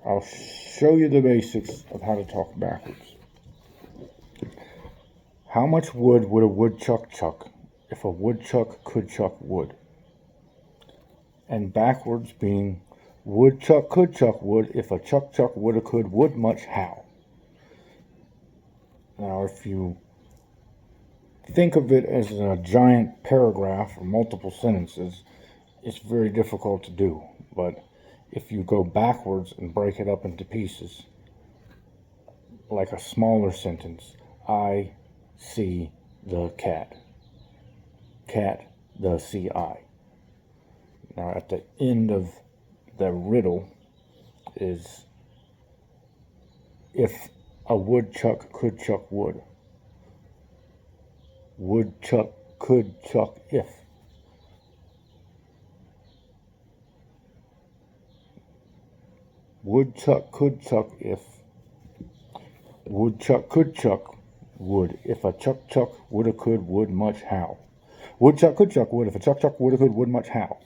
I'll show you the basics of how to talk backwards. How much wood would a woodchuck chuck if a woodchuck could chuck wood? And backwards being woodchuck could chuck wood if a chuck woulda could would much how. Now if you think of it as a giant paragraph or multiple sentences, it's very difficult to do. But if you go backwards and break it up into pieces, like a smaller sentence, I see the cat. Cat the see I. Now at the end of the riddle is if a woodchuck could chuck wood. Woodchuck could chuck if. Woodchuck could chuck if. Woodchuck could chuck wood if a chuck woulda could would much how. Woodchuck could chuck wood if a chuck woulda could would much how.